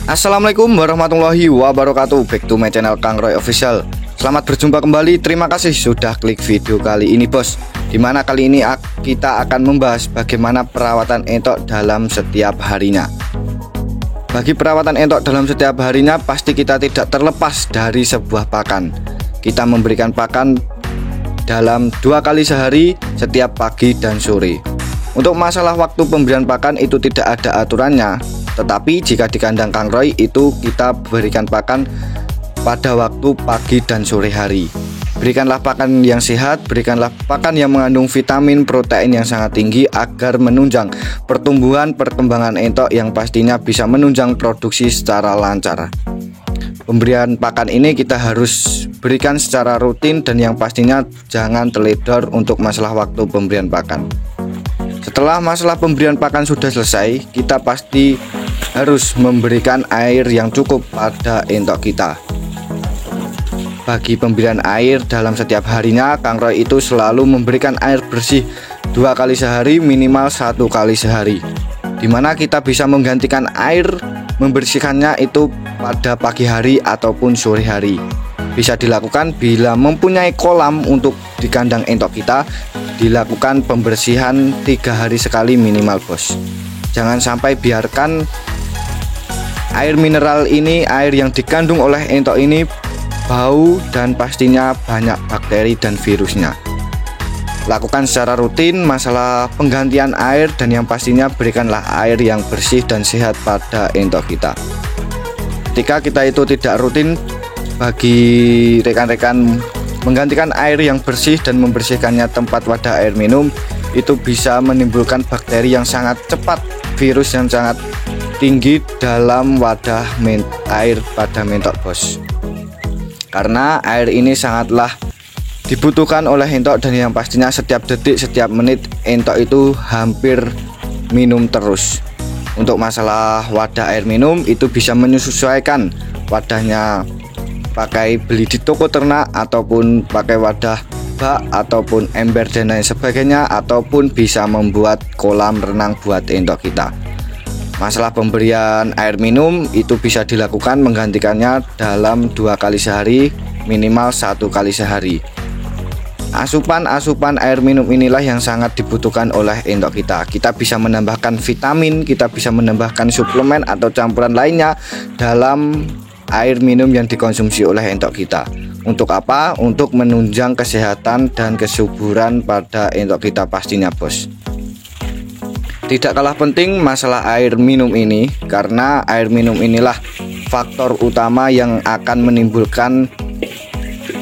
Assalamualaikum warahmatullahi wabarakatuh. Back to my channel Kang Roy Official. Selamat berjumpa kembali. Terima kasih sudah klik video kali ini bos. Dimana kali ini kita akan membahas bagaimana perawatan entok dalam setiap harinya. Bagi perawatan entok dalam setiap harinya, pasti kita tidak terlepas dari sebuah pakan. Kita memberikan pakan dalam 2 kali sehari, setiap pagi dan sore. Untuk masalah waktu pemberian pakan itu tidak ada aturannya, tetapi jika di kandang Kang Roy itu kita berikan pakan pada waktu pagi dan sore hari. Berikanlah pakan yang sehat, berikanlah pakan yang mengandung vitamin, protein yang sangat tinggi agar menunjang perkembangan entok yang pastinya bisa menunjang produksi secara lancar. Pemberian pakan ini kita harus berikan secara rutin dan yang pastinya jangan teledor untuk masalah waktu pemberian pakan. Setelah masalah pemberian pakan sudah selesai, kita pasti harus memberikan air yang cukup pada entok kita. Bagi pemberian air dalam setiap harinya, Kang Roy itu selalu memberikan air bersih 2 kali sehari, minimal 1 kali sehari. Dimana kita bisa menggantikan air membersihkannya itu pada pagi hari ataupun sore hari. Bisa dilakukan bila mempunyai kolam untuk di kandang entok kita, dilakukan pembersihan 3 hari sekali minimal bos. Jangan sampai biarkan air mineral ini, air yang dikandung oleh entok ini bau dan pastinya banyak bakteri dan virusnya. Lakukan secara rutin masalah penggantian air dan yang pastinya berikanlah air yang bersih dan sehat pada entok kita. Ketika kita itu tidak rutin, bagi rekan-rekan menggantikan air yang bersih dan membersihkannya tempat wadah air minum, itu bisa menimbulkan bakteri yang sangat cepat, virus yang sangat tinggi dalam wadah air pada mentok bos. Karena air ini sangatlah dibutuhkan oleh entok dan yang pastinya setiap detik, setiap menit entok itu hampir minum terus. Untuk masalah wadah air minum itu bisa menyesuaikan wadahnya, pakai beli di toko ternak ataupun pakai wadah bak ataupun ember dan lain sebagainya, ataupun bisa membuat kolam renang buat entok kita. Masalah pemberian air minum itu bisa dilakukan menggantikannya dalam 2 kali sehari, minimal 1 kali sehari. Asupan air minum inilah yang sangat dibutuhkan oleh entok kita. Kita bisa menambahkan vitamin, kita bisa menambahkan suplemen atau campuran lainnya dalam air minum yang dikonsumsi oleh entok kita. Untuk apa? Untuk menunjang kesehatan dan kesuburan pada entok kita pastinya bos. Tidak kalah penting masalah air minum ini, karena air minum inilah faktor utama yang akan menimbulkan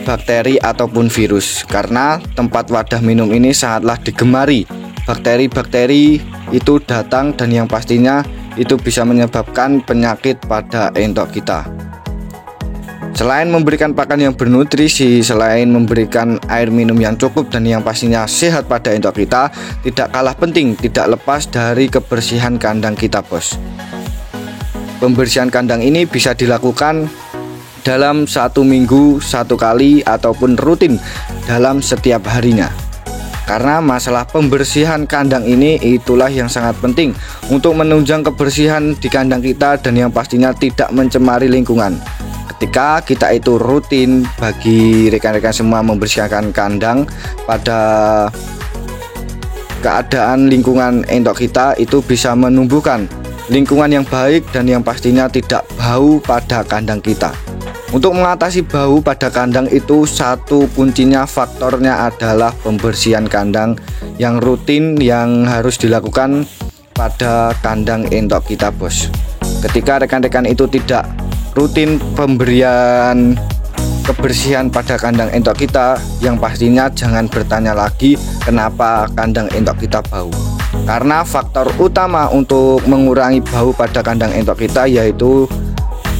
bakteri ataupun virus. Karena tempat wadah minum ini sangatlah digemari, bakteri-bakteri itu datang dan yang pastinya itu bisa menyebabkan penyakit pada entok kita. Selain memberikan pakan yang bernutrisi, selain memberikan air minum yang cukup dan yang pastinya sehat pada entok kita, tidak kalah penting, tidak lepas dari kebersihan kandang kita bos. Pembersihan kandang ini bisa dilakukan dalam 1 minggu 1 kali ataupun rutin dalam setiap harinya. Karena masalah pembersihan kandang ini itulah yang sangat penting untuk menunjang kebersihan di kandang kita dan yang pastinya tidak mencemari lingkungan. Ketika kita itu rutin, bagi rekan-rekan semua membersihkan kandang pada keadaan lingkungan entok kita, itu bisa menumbuhkan lingkungan yang baik dan yang pastinya tidak bau pada kandang kita. Untuk mengatasi bau pada kandang itu satu kuncinya, faktornya adalah pembersihan kandang yang rutin yang harus dilakukan pada kandang entok kita bos. Ketika rekan-rekan itu tidak rutin pemberian kebersihan pada kandang entok kita, yang pastinya jangan bertanya lagi kenapa kandang entok kita bau. Karena faktor utama untuk mengurangi bau pada kandang entok kita yaitu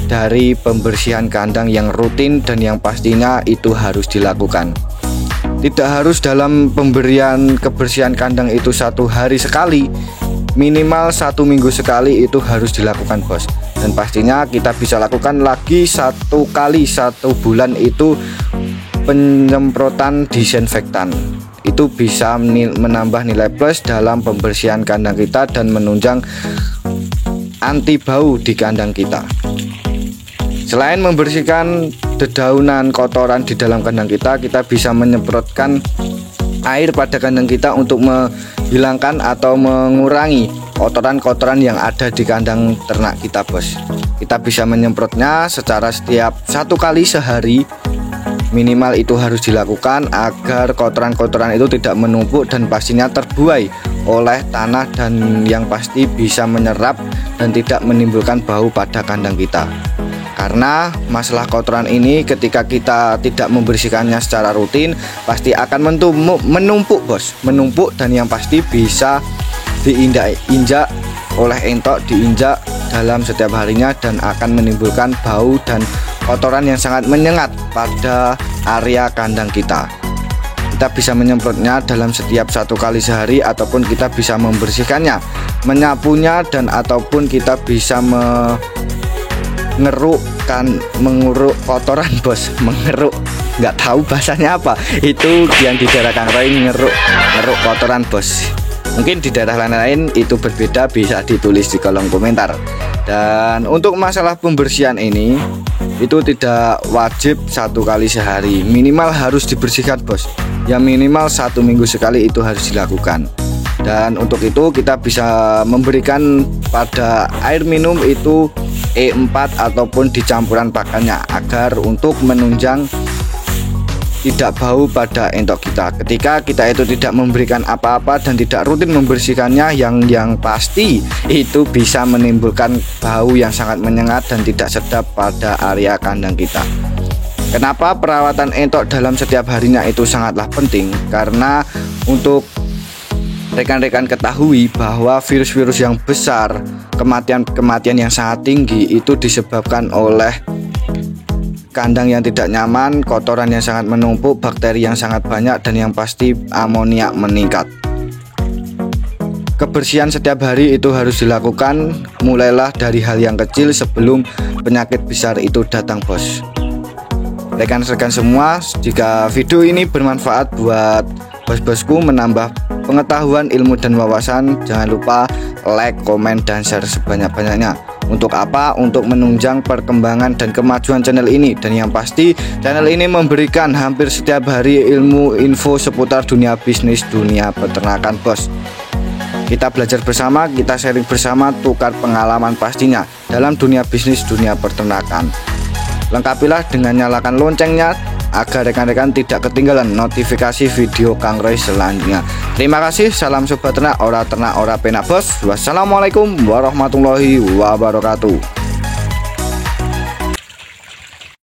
dari pembersihan kandang yang rutin dan yang pastinya itu harus dilakukan. Tidak harus dalam pemberian kebersihan kandang itu 1 hari sekali, minimal 1 minggu sekali itu harus dilakukan bos. Dan pastinya kita bisa lakukan lagi 1 kali 1 bulan itu penyemprotan disinfektan. Itu bisa menambah nilai plus dalam pembersihan kandang kita dan menunjang anti bau di kandang kita. Selain membersihkan dedaunan kotoran di dalam kandang kita bisa menyemprotkan air pada kandang kita untuk menghilangkan atau mengurangi kotoran-kotoran yang ada di kandang ternak kita, bos. Kita bisa menyemprotnya secara setiap 1 kali sehari. Minimal itu harus dilakukan agar kotoran-kotoran itu tidak menumpuk dan pastinya terbuai oleh tanah, dan yang pasti bisa menyerap dan tidak menimbulkan bau pada kandang kita. Karena masalah kotoran ini ketika kita tidak membersihkannya secara rutin pasti akan menumpuk, bos, menumpuk, dan yang pasti bisa diinjak oleh entok, diinjak dalam setiap harinya, dan akan menimbulkan bau dan kotoran yang sangat menyengat pada area kandang kita. Kita bisa menyemprotnya dalam setiap 1 kali sehari, ataupun kita bisa membersihkannya, menyapunya, dan ataupun kita bisa mengeruk kotoran, bos. Mengeruk, nggak tahu bahasanya apa itu, yang di daerah Kang Roy ngeruk kotoran, bos. Mungkin di daerah lain itu berbeda, bisa ditulis di kolom komentar. Dan untuk masalah pembersihan ini itu tidak wajib 1 kali sehari, minimal harus dibersihkan, bos. Ya minimal 1 minggu sekali itu harus dilakukan. Dan untuk itu kita bisa memberikan pada air minum itu E4 ataupun dicampuran pakannya, agar untuk menunjang tidak bau pada entok kita. Ketika kita itu tidak memberikan apa-apa dan tidak rutin membersihkannya, yang pasti itu bisa menimbulkan bau yang sangat menyengat dan tidak sedap pada area kandang kita. Kenapa perawatan entok dalam setiap harinya itu sangatlah penting? Karena untuk rekan-rekan ketahui bahwa virus-virus yang besar, kematian yang sangat tinggi itu disebabkan oleh kandang yang tidak nyaman, kotoran yang sangat menumpuk, bakteri yang sangat banyak, dan yang pasti amoniak meningkat. Kebersihan setiap hari itu harus dilakukan, mulailah dari hal yang kecil sebelum penyakit besar itu datang, bos. Rekan-rekan semua, jika video ini bermanfaat buat bos-bosku, menambah pengetahuan, ilmu, dan wawasan, jangan lupa like, komen, dan share sebanyak-banyaknya. Untuk apa? Untuk menunjang perkembangan dan kemajuan channel ini. Dan yang pasti channel ini memberikan hampir setiap hari ilmu info seputar dunia bisnis, dunia peternakan, bos. Kita belajar bersama, kita sharing bersama, tukar pengalaman pastinya dalam dunia bisnis, dunia peternakan. Lengkapilah dengan nyalakan loncengnya agar rekan-rekan tidak ketinggalan notifikasi video Kang Roy selanjutnya. Terima kasih, salam sobat ternak, ora penak, bos. Wassalamualaikum warahmatullahi wabarakatuh.